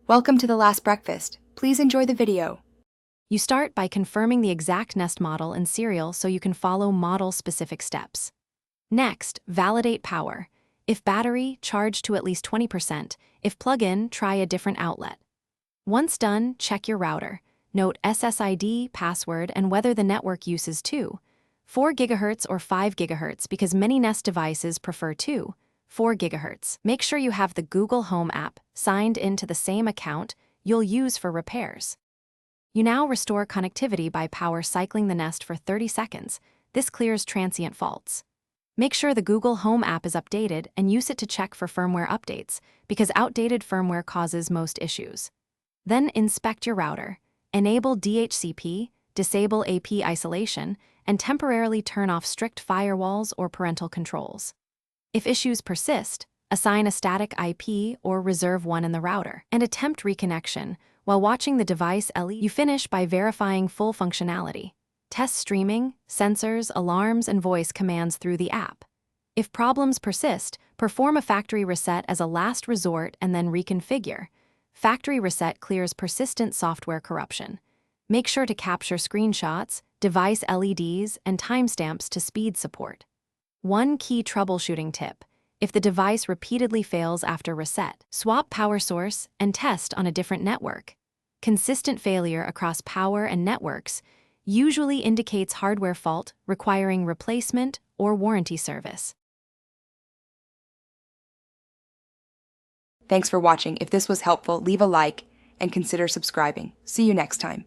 Welcome to the last breakfast. Please enjoy the video. You start by confirming the exact Nest model and serial so you can follow model-specific steps. Next, validate power. If battery, charge to at least 20%. If plug-in, try a different outlet. Once done, check your router. Note SSID, password, and whether the network uses 4 GHz or 5 GHz because many Nest devices prefer 4 GHz. Make sure you have the Google Home app signed into the same account you'll use for repairs. You now restore connectivity by power cycling the Nest for 30 seconds. This clears transient faults. Make sure the Google Home app is updated and use it to check for firmware updates because outdated firmware causes most issues. Then inspect your router. Enable DHCP, disable AP isolation, and temporarily turn off strict firewalls or parental controls. If issues persist, assign a static IP or reserve one in the router, and attempt reconnection. While watching the device LED, you finish by verifying full functionality. Test streaming, sensors, alarms, and voice commands through the app. If problems persist, perform a factory reset as a last resort and then reconfigure. Factory reset clears persistent software corruption. Make sure to capture screenshots, device LEDs, and timestamps to speed support. One key troubleshooting tip: if the device repeatedly fails after reset, swap power source and test on a different network. Consistent failure across power and networks usually indicates hardware fault requiring replacement or warranty service. Thanks for watching. If this was helpful, leave a like and consider subscribing. See you next time.